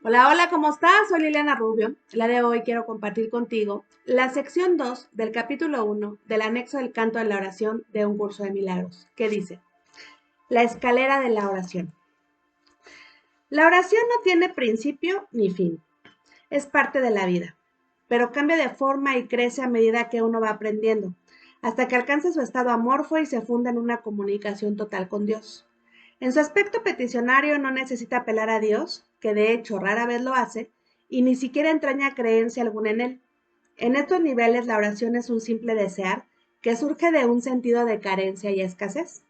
Hola, hola, ¿cómo estás? Soy Liliana Rubio. El día de hoy quiero compartir contigo la sección 2 del capítulo 1 del anexo del canto de la oración de un curso de milagros, que dice, la escalera de la oración. La oración no tiene principio ni fin, es parte de la vida, pero cambia de forma y crece a medida que uno va aprendiendo, hasta que alcanza su estado amorfo y se funda en una comunicación total con Dios. En su aspecto peticionario no necesita apelar a Dios, que de hecho rara vez lo hace, y ni siquiera entraña creencia alguna en él. En estos niveles la oración es un simple desear que surge de un sentido de carencia y escasez.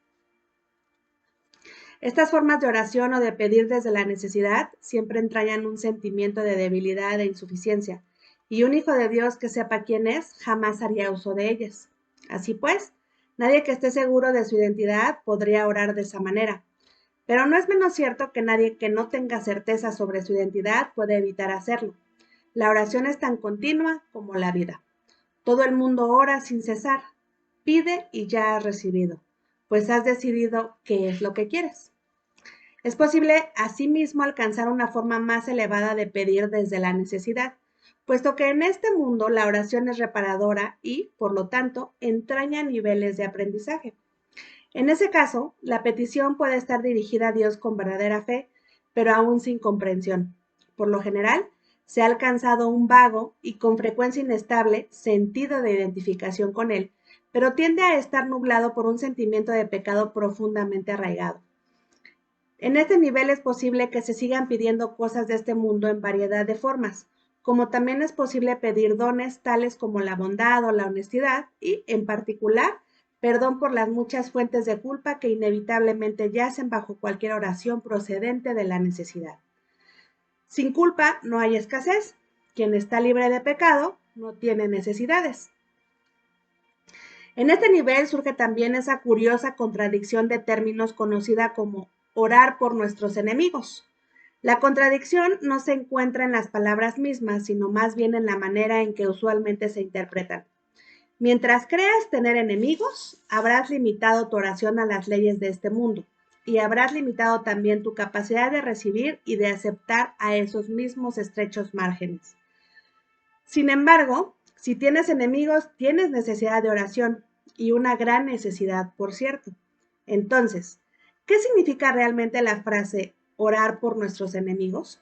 Estas formas de oración o de pedir desde la necesidad siempre entrañan un sentimiento de debilidad e insuficiencia, y un hijo de Dios que sepa quién es jamás haría uso de ellas. Así pues, nadie que esté seguro de su identidad podría orar de esa manera. Pero no es menos cierto que nadie que no tenga certeza sobre su identidad puede evitar hacerlo. La oración es tan continua como la vida. Todo el mundo ora sin cesar. Pide y ya has recibido, pues has decidido qué es lo que quieres. Es posible asimismo alcanzar una forma más elevada de pedir desde la necesidad, puesto que en este mundo la oración es reparadora y, por lo tanto, entraña niveles de aprendizaje. En ese caso, la petición puede estar dirigida a Dios con verdadera fe, pero aún sin comprensión. Por lo general, se ha alcanzado un vago y con frecuencia inestable sentido de identificación con Él, pero tiende a estar nublado por un sentimiento de pecado profundamente arraigado. En este nivel es posible que se sigan pidiendo cosas de este mundo en variedad de formas, como también es posible pedir dones tales como la bondad o la honestidad y, en particular, perdón por las muchas fuentes de culpa que inevitablemente yacen bajo cualquier oración procedente de la necesidad. Sin culpa no hay escasez. Quien está libre de pecado no tiene necesidades. En este nivel surge también esa curiosa contradicción de términos conocida como orar por nuestros enemigos. La contradicción no se encuentra en las palabras mismas, sino más bien en la manera en que usualmente se interpretan. Mientras creas tener enemigos, habrás limitado tu oración a las leyes de este mundo y habrás limitado también tu capacidad de recibir y de aceptar a esos mismos estrechos márgenes. Sin embargo, si tienes enemigos, tienes necesidad de oración y una gran necesidad, por cierto. Entonces, ¿qué significa realmente la frase orar por nuestros enemigos?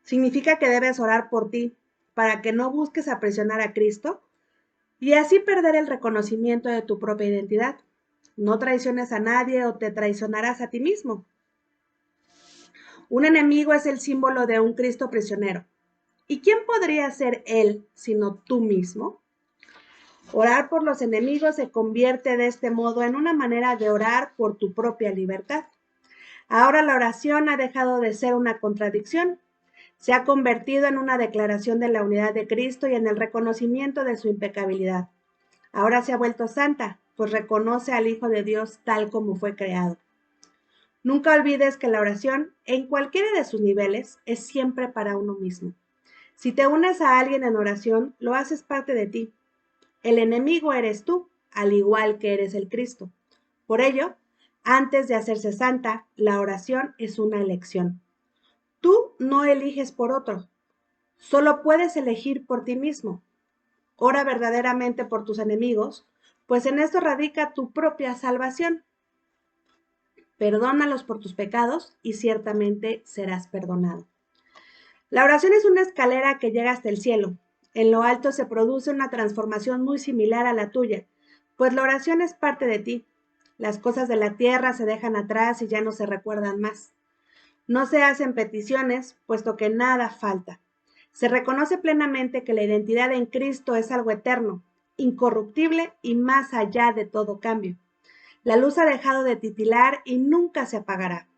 Significa que debes orar por ti para que no busques aprisionar a Cristo y así perder el reconocimiento de tu propia identidad. No traiciones a nadie o te traicionarás a ti mismo. Un enemigo es el símbolo de un Cristo prisionero. ¿Y quién podría ser él sino tú mismo? Orar por los enemigos se convierte de este modo en una manera de orar por tu propia libertad. Ahora la oración ha dejado de ser una contradicción. Se ha convertido en una declaración de la unidad de Cristo y en el reconocimiento de su impecabilidad. Ahora se ha vuelto santa, pues reconoce al Hijo de Dios tal como fue creado. Nunca olvides que la oración, en cualquiera de sus niveles, es siempre para uno mismo. Si te unes a alguien en oración, lo haces parte de ti. El enemigo eres tú, al igual que eres el Cristo. Por ello, antes de hacerse santa, la oración es una elección. Tú no eliges por otro, solo puedes elegir por ti mismo. Ora verdaderamente por tus enemigos, pues en esto radica tu propia salvación. Perdónalos por tus pecados y ciertamente serás perdonado. La oración es una escalera que llega hasta el cielo. En lo alto se produce una transformación muy similar a la tuya, pues la oración es parte de ti. Las cosas de la tierra se dejan atrás y ya no se recuerdan más. No se hacen peticiones, puesto que nada falta. Se reconoce plenamente que la identidad en Cristo es algo eterno, incorruptible y más allá de todo cambio. La luz ha dejado de titilar y nunca se apagará.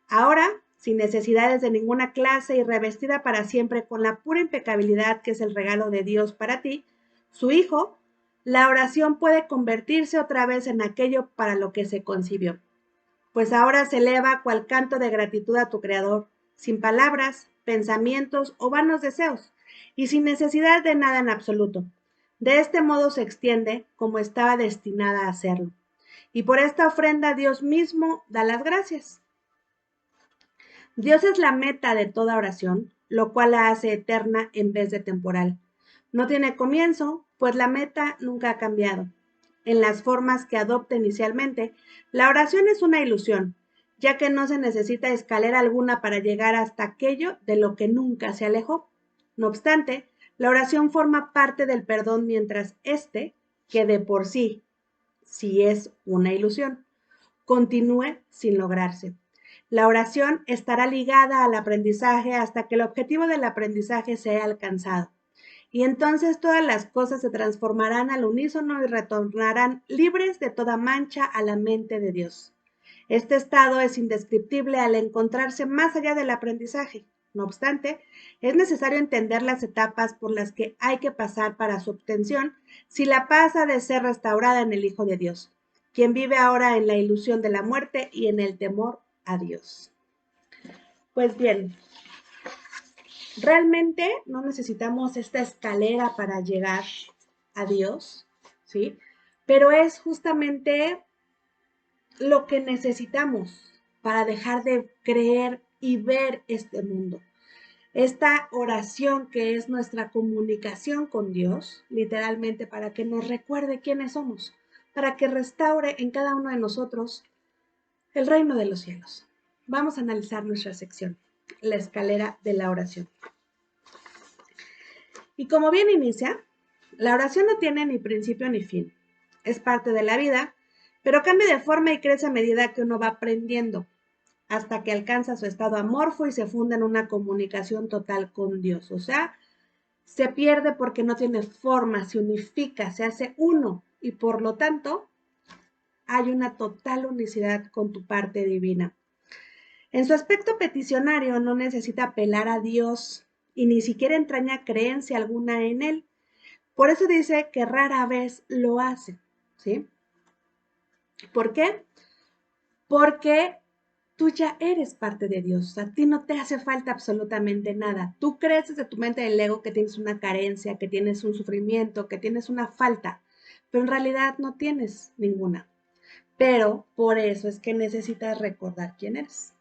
Ahora, sin necesidades de ninguna clase y revestida para siempre con la pura impecabilidad que es el regalo de Dios para ti, su Hijo, la oración puede convertirse otra vez en aquello para lo que se concibió. Pues ahora se eleva cual canto de gratitud a tu Creador, sin palabras, pensamientos o vanos deseos, y sin necesidad de nada en absoluto. De este modo se extiende como estaba destinada a hacerlo. Y por esta ofrenda Dios mismo da las gracias. Dios es la meta de toda oración, lo cual la hace eterna en vez de temporal. No tiene comienzo, pues la meta nunca ha cambiado. En las formas que adopta inicialmente, la oración es una ilusión, ya que no se necesita escalera alguna para llegar hasta aquello de lo que nunca se alejó. No obstante, la oración forma parte del perdón mientras éste, que de por sí, si es una ilusión, continúe sin lograrse. La oración estará ligada al aprendizaje hasta que el objetivo del aprendizaje sea alcanzado. Y entonces todas las cosas se transformarán al unísono y retornarán libres de toda mancha a la mente de Dios. Este estado es indescriptible al encontrarse más allá del aprendizaje. No obstante, es necesario entender las etapas por las que hay que pasar para su obtención si la paz ha de ser restaurada en el Hijo de Dios, quien vive ahora en la ilusión de la muerte y en el temor a Dios. Pues bien, realmente no necesitamos esta escalera para llegar a Dios, ¿sí? Pero es justamente lo que necesitamos para dejar de creer y ver este mundo. Esta oración que es nuestra comunicación con Dios, literalmente para que nos recuerde quiénes somos, para que restaure en cada uno de nosotros el reino de los cielos. Vamos a analizar nuestra sección, la escalera de la oración. Y como bien inicia, la oración no tiene ni principio ni fin. Es parte de la vida, pero cambia de forma y crece a medida que uno va aprendiendo, hasta que alcanza su estado amorfo y se funda en una comunicación total con Dios. O sea, se pierde porque no tiene forma, se unifica, se hace uno y por lo tanto hay una total unicidad con tu parte divina. En su aspecto peticionario no necesita apelar a Dios y ni siquiera entraña creencia alguna en él. Por eso dice que rara vez lo hace, ¿sí? ¿Por qué? Porque tú ya eres parte de Dios, a ti no te hace falta absolutamente nada. Tú crees desde tu mente del ego que tienes una carencia, que tienes un sufrimiento, que tienes una falta, pero en realidad no tienes ninguna. Pero por eso es que necesitas recordar quién eres.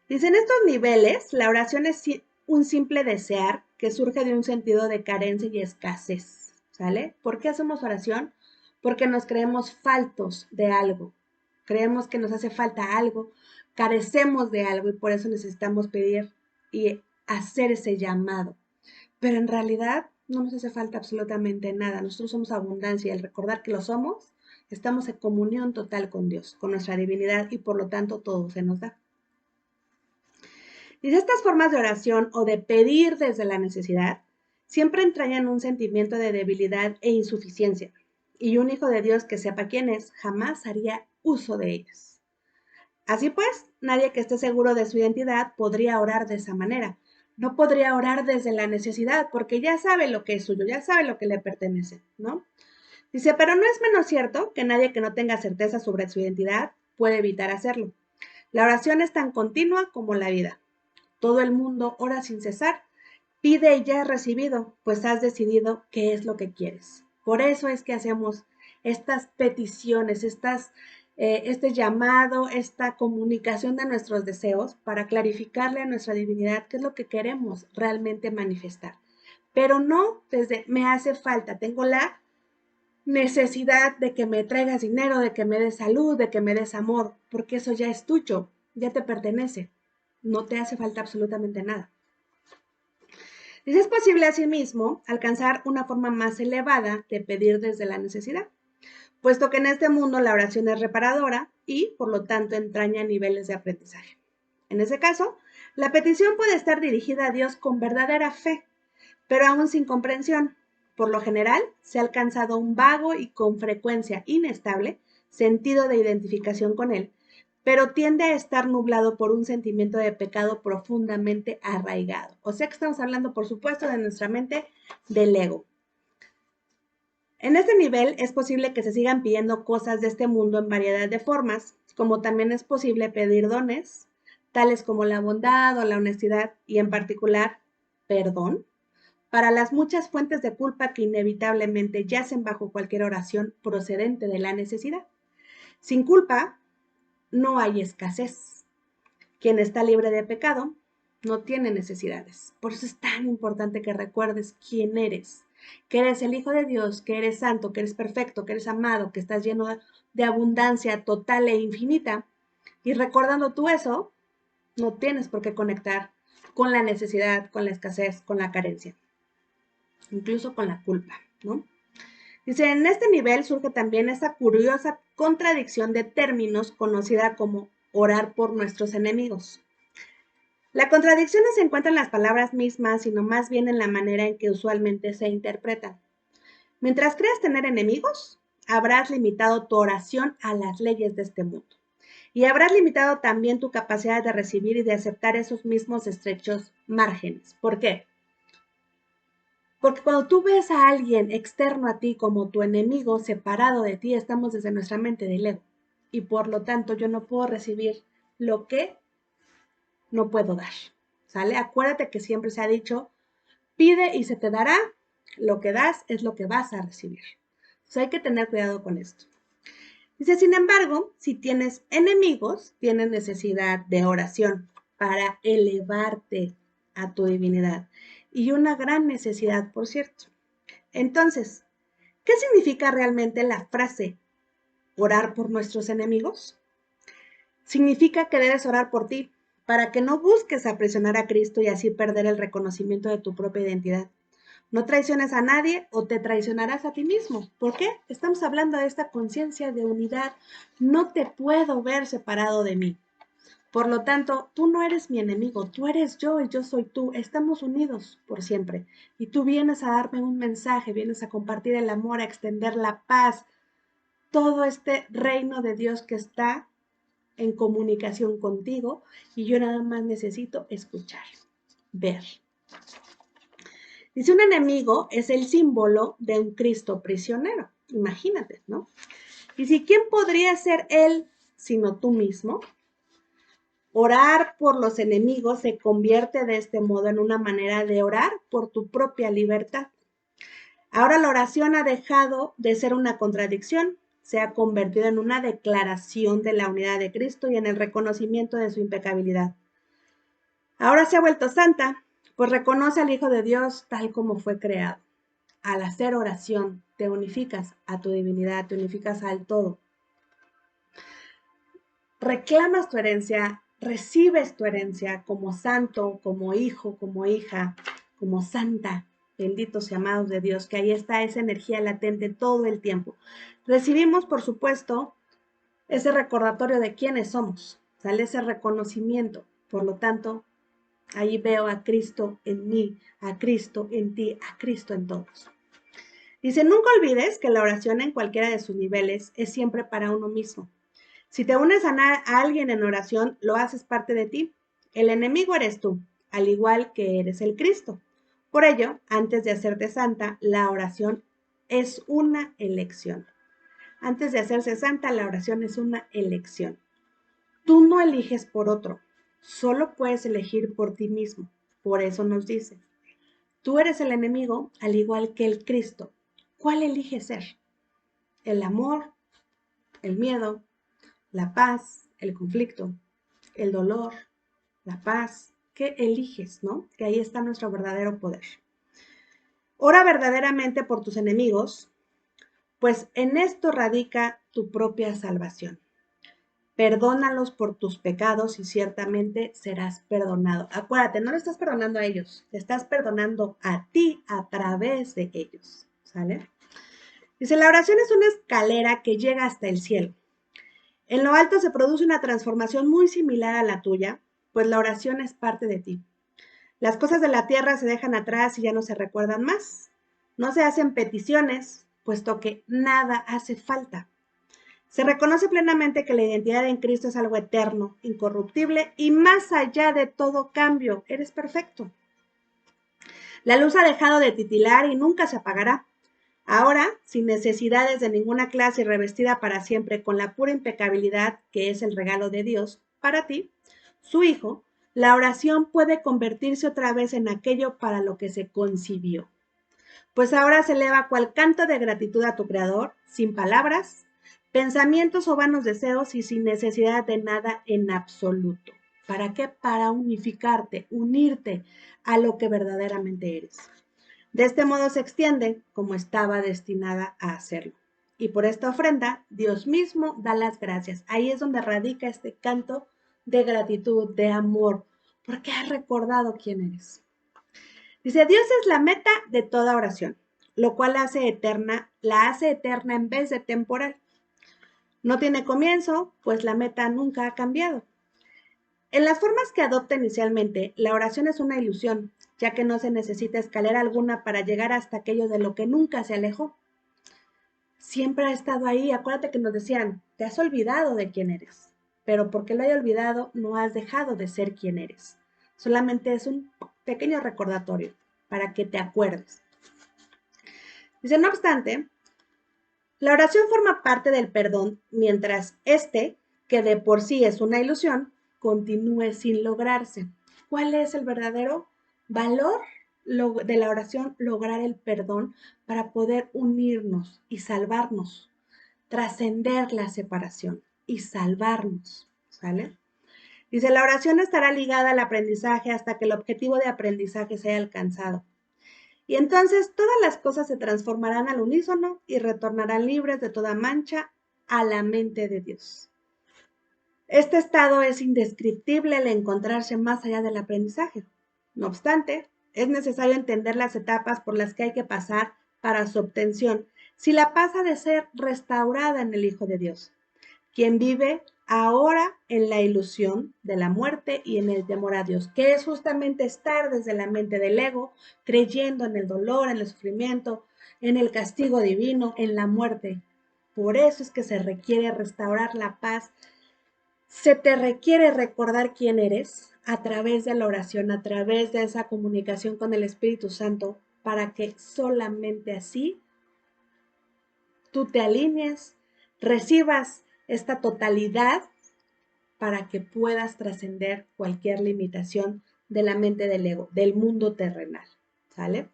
Dice, en estos niveles, la oración es un simple desear que surge de un sentido de carencia y escasez, ¿sale? ¿Por qué hacemos oración? Porque nos creemos faltos de algo, creemos que nos hace falta algo, carecemos de algo y por eso necesitamos pedir y hacer ese llamado. Pero en realidad no nos hace falta absolutamente nada, nosotros somos abundancia y al recordar que lo somos, estamos en comunión total con Dios, con nuestra divinidad y por lo tanto todo se nos da. Y estas formas de oración o de pedir desde la necesidad siempre entrañan un sentimiento de debilidad e insuficiencia, y un hijo de Dios que sepa quién es jamás haría uso de ellas. Así pues, nadie que esté seguro de su identidad podría orar de esa manera. No podría orar desde la necesidad porque ya sabe lo que es suyo, ya sabe lo que le pertenece, ¿no? Dice, pero no es menos cierto que nadie que no tenga certeza sobre su identidad puede evitar hacerlo. La oración es tan continua como la vida. Todo el mundo ora sin cesar, pide y ya has recibido, pues has decidido qué es lo que quieres. Por eso es que hacemos estas peticiones, este llamado, esta comunicación de nuestros deseos para clarificarle a nuestra divinidad qué es lo que queremos realmente manifestar. Pero no desde me hace falta, tengo la necesidad de que me traigas dinero, de que me des salud, de que me des amor, porque eso ya es tuyo, ya te pertenece, no te hace falta absolutamente nada. Y es posible asimismo alcanzar una forma más elevada de pedir desde la necesidad, puesto que en este mundo la oración es reparadora y, por lo tanto, entraña niveles de aprendizaje. En ese caso, la petición puede estar dirigida a Dios con verdadera fe, pero aún sin comprensión. Por lo general, se ha alcanzado un vago y con frecuencia inestable sentido de identificación con Él, pero tiende a estar nublado por un sentimiento de pecado profundamente arraigado. O sea que estamos hablando, por supuesto, de nuestra mente, del ego. En este nivel es posible que se sigan pidiendo cosas de este mundo en variedad de formas, como también es posible pedir dones, tales como la bondad o la honestidad y en particular perdón, para las muchas fuentes de culpa que inevitablemente yacen bajo cualquier oración procedente de la necesidad. Sin culpa, no hay escasez. Quien está libre de pecado no tiene necesidades. Por eso es tan importante que recuerdes quién eres, que eres el Hijo de Dios, que eres santo, que eres perfecto, que eres amado, que estás lleno de abundancia total e infinita. Y recordando tú eso, no tienes por qué conectar con la necesidad, con la escasez, con la carencia, incluso con la culpa, ¿no? Dice, en este nivel surge también esa curiosa contradicción de términos conocida como orar por nuestros enemigos. La contradicción no se encuentra en las palabras mismas, sino más bien en la manera en que usualmente se interpretan. Mientras creas tener enemigos, habrás limitado tu oración a las leyes de este mundo. Y habrás limitado también tu capacidad de recibir y de aceptar esos mismos estrechos márgenes. ¿Por qué? Porque cuando tú ves a alguien externo a ti como tu enemigo, separado de ti, estamos desde nuestra mente del ego. Y por lo tanto, yo no puedo recibir lo que no puedo dar. ¿Sale? Acuérdate que siempre se ha dicho, pide y se te dará, lo que das es lo que vas a recibir. Entonces hay que tener cuidado con esto. Dice, sin embargo, si tienes enemigos, tienes necesidad de oración para elevarte a tu divinidad. Y una gran necesidad, por cierto. Entonces, ¿qué significa realmente la frase orar por nuestros enemigos? Significa que debes orar por ti, para que no busques aprisionar a Cristo y así perder el reconocimiento de tu propia identidad. No traiciones a nadie o te traicionarás a ti mismo. ¿Por qué? Estamos hablando de esta conciencia de unidad. No te puedo ver separado de mí. Por lo tanto, tú no eres mi enemigo, tú eres yo y yo soy tú. Estamos unidos por siempre. Y tú vienes a darme un mensaje, vienes a compartir el amor, a extender la paz, todo este reino de Dios que está en comunicación contigo y yo nada más necesito escuchar, ver. Dice, un enemigo es el símbolo de un Cristo prisionero. Imagínate, ¿no? Y si, ¿quién podría ser él sino tú mismo? Orar por los enemigos se convierte de este modo en una manera de orar por tu propia libertad. Ahora la oración ha dejado de ser una contradicción, se ha convertido en una declaración de la unidad de Cristo y en el reconocimiento de su impecabilidad. Ahora se ha vuelto santa, pues reconoce al Hijo de Dios tal como fue creado. Al hacer oración, te unificas a tu divinidad, te unificas al todo. Reclamas tu herencia, recibes tu herencia como santo, como hijo, como hija, como santa, benditos y amados de Dios, que ahí está esa energía latente todo el tiempo. Recibimos, por supuesto, ese recordatorio de quiénes somos, sale ese reconocimiento. Por lo tanto, ahí veo a Cristo en mí, a Cristo en ti, a Cristo en todos. Dice, nunca olvides que la oración en cualquiera de sus niveles es siempre para uno mismo. Si te unes a alguien en oración, lo haces parte de ti. El enemigo eres tú, al igual que eres el Cristo. Por ello, antes de hacerte santa, la oración es una elección. Antes de hacerse santa, la oración es una elección. Tú no eliges por otro, solo puedes elegir por ti mismo. Por eso nos dice, tú eres el enemigo al igual que el Cristo. ¿Cuál eliges ser? ¿El amor, el miedo, la paz, el conflicto, el dolor, la paz? ¿Qué eliges, no? Que ahí está nuestro verdadero poder. Ora verdaderamente por tus enemigos, pues en esto radica tu propia salvación. Perdónalos por tus pecados y ciertamente serás perdonado. Acuérdate, no le estás perdonando a ellos, te estás perdonando a ti a través de ellos, ¿sale? Dice, la oración es una escalera que llega hasta el cielo. En lo alto se produce una transformación muy similar a la tuya, pues la oración es parte de ti. Las cosas de la tierra se dejan atrás y ya no se recuerdan más. No se hacen peticiones, puesto que nada hace falta. Se reconoce plenamente que la identidad en Cristo es algo eterno, incorruptible y más allá de todo cambio. Eres perfecto. La luz ha dejado de titilar y nunca se apagará. Ahora, sin necesidades de ninguna clase y revestida para siempre con la pura impecabilidad que es el regalo de Dios para ti, su Hijo, la oración puede convertirse otra vez en aquello para lo que se concibió. Pues ahora se eleva cual canto de gratitud a tu Creador, sin palabras, pensamientos o vanos deseos y sin necesidad de nada en absoluto. ¿Para qué? Para unificarte, unirte a lo que verdaderamente eres. De este modo se extiende como estaba destinada a hacerlo. Y por esta ofrenda, Dios mismo da las gracias. Ahí es donde radica este canto de gratitud, de amor, porque has recordado quién eres. Dice, Dios es la meta de toda oración, lo cual la hace eterna en vez de temporal. No tiene comienzo, pues la meta nunca ha cambiado. En las formas que adopta inicialmente, la oración es una ilusión, ya que no se necesita escalera alguna para llegar hasta aquello de lo que nunca se alejó. Siempre ha estado ahí. Acuérdate que nos decían, te has olvidado de quién eres, pero porque lo haya olvidado, no has dejado de ser quien eres. Solamente es un pequeño recordatorio para que te acuerdes. Dice, no obstante, la oración forma parte del perdón mientras este, que de por sí es una ilusión, continúe sin lograrse. ¿Cuál es el verdadero valor de la oración? Lograr el perdón para poder unirnos y salvarnos, trascender la separación y salvarnos, ¿sale? Dice, la oración estará ligada al aprendizaje hasta que el objetivo de aprendizaje sea alcanzado. Y entonces todas las cosas se transformarán al unísono y retornarán libres de toda mancha a la mente de Dios. Este estado es indescriptible al encontrarse más allá del aprendizaje. No obstante, es necesario entender las etapas por las que hay que pasar para su obtención, si la paz ha de ser restaurada en el Hijo de Dios, quien vive ahora en la ilusión de la muerte y en el temor a Dios, que es justamente estar desde la mente del ego, creyendo en el dolor, en el sufrimiento, en el castigo divino, en la muerte. Por eso es que se requiere restaurar la paz. Se te requiere recordar quién eres a través de la oración, a través de esa comunicación con el Espíritu Santo, para que solamente así tú te alinees, recibas esta totalidad para que puedas trascender cualquier limitación de la mente del ego, del mundo terrenal, ¿sale?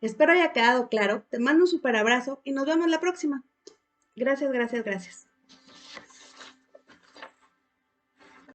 Espero haya quedado claro. Te mando un súper abrazo y nos vemos la próxima. Gracias, gracias, gracias.